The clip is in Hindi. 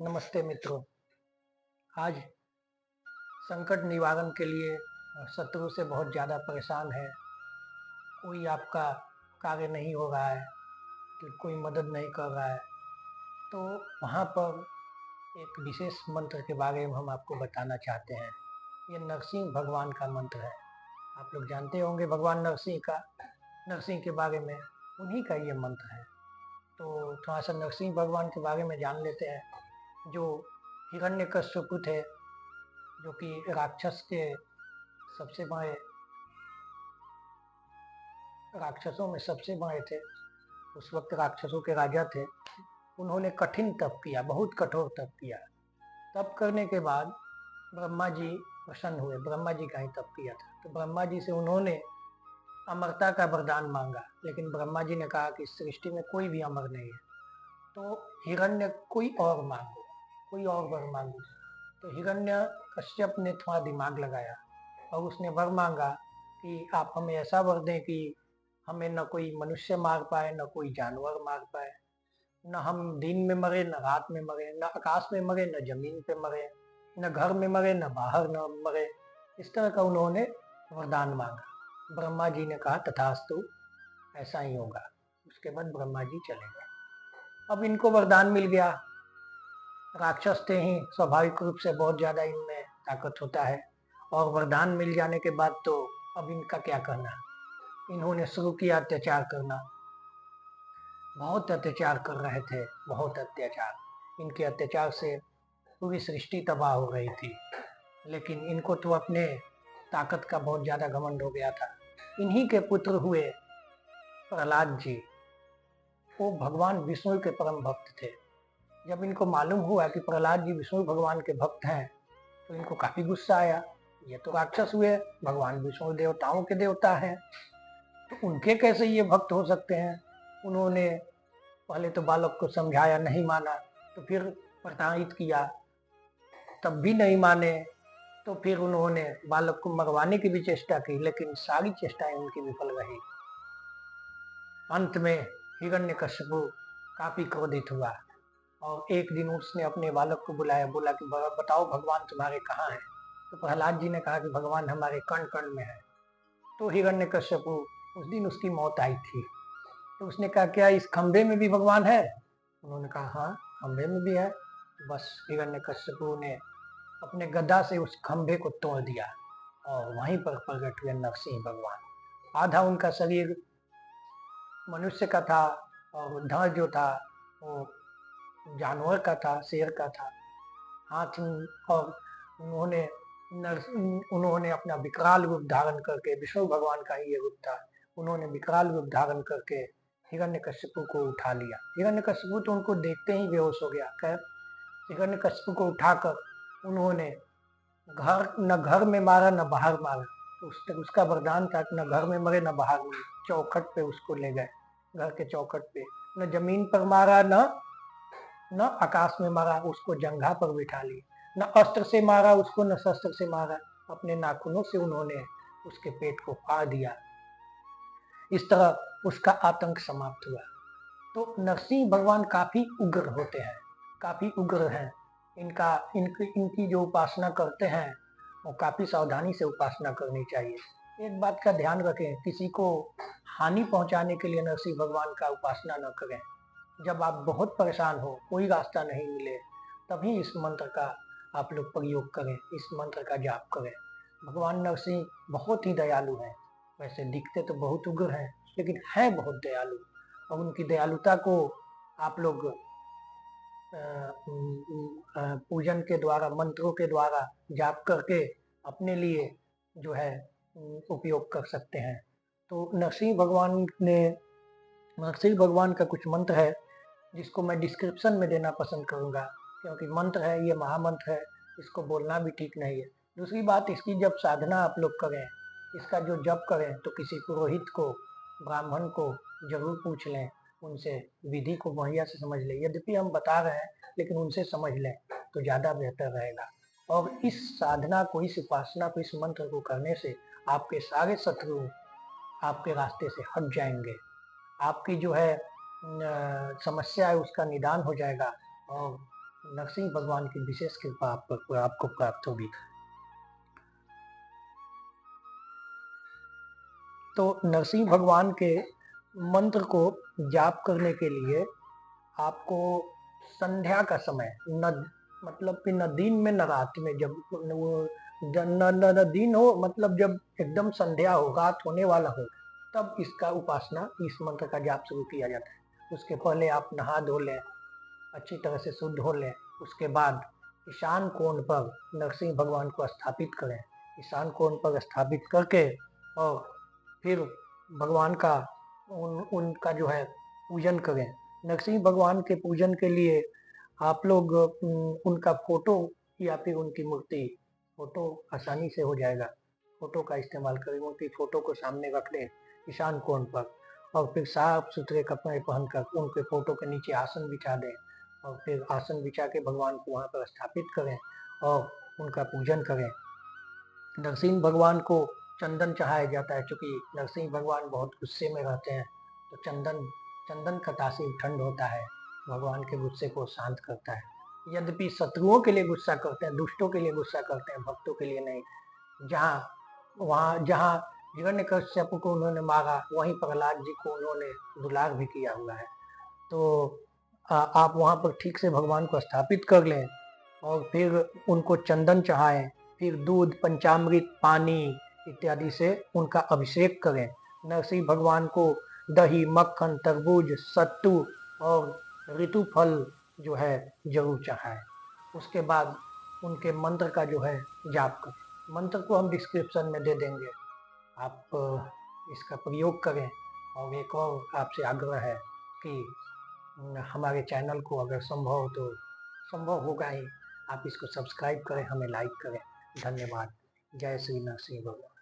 नमस्ते मित्रों। आज संकट निवारण के लिए शत्रु से बहुत ज़्यादा परेशान है। कोई आपका कार्य नहीं हो रहा है, कि कोई मदद नहीं कर रहा है, तो वहाँ पर एक विशेष मंत्र के बारे में हम आपको बताना चाहते हैं। ये नरसिंह भगवान का मंत्र है। आप लोग जानते होंगे भगवान नरसिंह के बारे में, उन्हीं का ये मंत्र है। तो थोड़ा सा नरसिंह भगवान के बारे में जान लेते हैं। जो हिरण्यकश्यप थे, जो कि राक्षस के सबसे बड़े राक्षसों में सबसे बड़े थे, उस वक्त राक्षसों के राजा थे। उन्होंने कठिन तप किया, बहुत कठोर तप किया। तप करने के बाद ब्रह्मा जी प्रसन्न हुए। ब्रह्मा जी का ही तप किया था, तो ब्रह्मा जी से उन्होंने अमरता का वरदान मांगा। लेकिन ब्रह्मा जी ने कहा कि इस सृष्टि में कोई भी अमर नहीं है, तो हिरण्य कोई और मांगो, कोई और वर मांगो। तो हिरण्य कश्यप ने थोड़ा दिमाग लगाया और उसने वर मांगा कि आप हमें ऐसा वर दें कि हमें न कोई मनुष्य मार पाए, न कोई जानवर मार पाए, न हम दिन में मरे न रात में मरे, न आकाश में मरे न जमीन पे मरे, न घर में मरे न बाहर न मरे। इस तरह का उन्होंने वरदान मांगा। ब्रह्मा जी ने कहा तथास्तु, ऐसा ही होगा। उसके बाद ब्रह्मा जी चले गए। अब इनको वरदान मिल गया। राक्षस थे ही, स्वाभाविक रूप से बहुत ज्यादा इनमें ताकत होता है, और वरदान मिल जाने के बाद तो अब इनका क्या करना। इन्होंने शुरू किया अत्याचार करना। बहुत अत्याचार कर रहे थे, बहुत अत्याचार। इनके अत्याचार से पूरी सृष्टि तबाह हो रही थी। लेकिन इनको तो अपने ताकत का बहुत ज्यादा घमंड हो गया था। इन्हीं के पुत्र हुए प्रहलाद जी। वो भगवान विष्णु के परम भक्त थे। जब इनको मालूम हुआ कि प्रहलाद जी विष्णु भगवान के भक्त हैं, तो इनको काफी गुस्सा आया। ये तो राक्षस हुए, भगवान विष्णु देवताओं के देवता हैं, तो उनके कैसे ये भक्त हो सकते हैं। उन्होंने पहले तो बालक को समझाया, नहीं माना, तो फिर प्रताड़ित किया, तब भी नहीं माने। तो फिर उन्होंने बालक को मरवाने की भी चेष्टा की, लेकिन सारी चेष्टाएं उनकी विफल रही। अंत में हिरण्यकश्यप काफी क्रोधित हुआ और एक दिन उसने अपने बालक को बुलाया, बोला कि बताओ भगवान तुम्हारे कहाँ हैं। तो प्रहलाद जी ने कहा कि भगवान हमारे कण कण में है। तो हिरण्यकश्यप, उस दिन उसकी मौत आई थी। तो उसने कहा क्या इस खंभे में भी भगवान है। उन्होंने कहा हाँ, खंभे में भी है। बस हिरण्यकश्यप ने अपने गदा से उस खंभे को तोड़ दिया और वहीं पर प्रकट हुए नरसिंह भगवान। आधा उनका शरीर मनुष्य का था और धड़ जो था वो जानवर का था, शेर का था। हाथ और उन्होंने उन्होंने अपना विकराल रूप धारण करके, विष्णु भगवान का ही ये रूप था, उन्होंने विकराल रूप धारण करके हिरण्यकश्यप को उठा लिया। हिरण्यकश्यप तो उनको देखते ही बेहोश हो गया। खैर, हिरण्यकश्यप को उठाकर उन्होंने न घर में मारा न बाहर मारा। उसका वरदान था कि न घर में मरे न बाहर मरे। चौखट पे उसको ले गए, घर के चौखट पे। न जमीन पर मारा न आकाश में मारा, उसको जंघा पर बिठा ली। न अस्त्र से मारा उसको, न शस्त्र से मारा, अपने नाखूनों से उन्होंने उसके पेट को फाड़ दिया। इस तरह उसका आतंक समाप्त हुआ। तो नरसिंह भगवान काफी उग्र होते हैं, काफी उग्र हैं। इनकी जो उपासना करते हैं वो काफी सावधानी से उपासना करनी चाहिए। एक बात का ध्यान रखें, किसी को हानि पहुंचाने के लिए नरसिंह भगवान का उपासना न करें। जब आप बहुत परेशान हो, कोई रास्ता नहीं मिले, तभी इस मंत्र का आप लोग प्रयोग करें, इस मंत्र का जाप करें। भगवान नरसिंह बहुत ही दयालु हैं। वैसे दिखते तो बहुत उग्र हैं, लेकिन हैं बहुत दयालु। और उनकी दयालुता को आप लोग पूजन के द्वारा, मंत्रों के द्वारा जाप करके अपने लिए जो है उपयोग कर सकते हैं। तो नरसिंह भगवान का कुछ मंत्र है जिसको मैं डिस्क्रिप्शन में देना पसंद करूंगा, क्योंकि मंत्र है, ये महामंत्र है, इसको बोलना भी ठीक नहीं है। दूसरी बात, इसकी जब साधना आप लोग करें, इसका जो जप करें, तो किसी पुरोहित को, ब्राह्मण को जरूर पूछ लें, उनसे विधि को बढ़िया से समझ लें। यद्यपि हम बता रहे हैं, लेकिन उनसे समझ लें तो ज़्यादा बेहतर रहेगा। और इस साधना को, इस उपासना को, इस मंत्र को करने से आपके सारे शत्रु आपके रास्ते से हट जाएंगे। आपकी जो है समस्या है उसका निदान हो जाएगा और नरसिंह भगवान की विशेष कृपा आप पर आपको प्राप्त होगी। तो नरसिंह भगवान के मंत्र को जाप करने के लिए आपको संध्या का समय, न मतलब कि न दिन में न रात में, जब वो न दिन हो, मतलब जब एकदम संध्या हो, रात होने वाला हो, तब इसका उपासना, इस मंत्र का जाप शुरू किया जाता है। उसके पहले आप नहा धो लें, अच्छी तरह से शुद्ध हो लें। उसके बाद ईशान कोण पर नरसिंह भगवान को स्थापित करें। ईशान कोण पर स्थापित करके और फिर भगवान का उनका जो है पूजन करें। नरसिंह भगवान के पूजन के लिए आप लोग उनका फोटो या फिर उनकी मूर्ति, फोटो आसानी से हो जाएगा, फोटो का इस्तेमाल करें। उनकी फोटो को सामने रख दें ईशान कोण पर, और फिर साफ सुथरे कपड़े पहनकर उनके फोटो के नीचे आसन बिछा दें, और फिर आसन बिछा के भगवान को वहाँ पर स्थापित करें और उनका पूजन करें। नरसिंह भगवान को चंदन चढ़ाया जाता है, क्योंकि नरसिंह भगवान बहुत गुस्से में रहते हैं, तो चंदन का तासीर ठंड होता है, भगवान के गुस्से को शांत करता है। यद्यपि शत्रुओं के लिए गुस्सा करते हैं, दुष्टों के लिए गुस्सा करते हैं, भक्तों के लिए नहीं। जहाँ हिरण्यकश्यप को उन्होंने मारा, वहीं प्रहलाद जी को उन्होंने दुलार भी किया हुआ है। तो आप वहाँ पर ठीक से भगवान को स्थापित कर लें और फिर उनको चंदन चढ़ाएं, फिर दूध, पंचामृत, पानी इत्यादि से उनका अभिषेक करें। नरसिंह भगवान को दही, मक्खन, तरबूज, सत्तू और ऋतु फल जो है जरूर चढ़ाएं। उसके बाद उनके मंत्र का जो है जाप करें। मंत्र को हम डिस्क्रिप्शन में दे देंगे, आप इसका प्रयोग करें। और एक और आपसे आग्रह है कि हमारे चैनल को अगर संभव हो, तो संभव होगा ही, आप इसको सब्सक्राइब करें, हमें लाइक करें। धन्यवाद। जय श्री नरसिंह भगवान।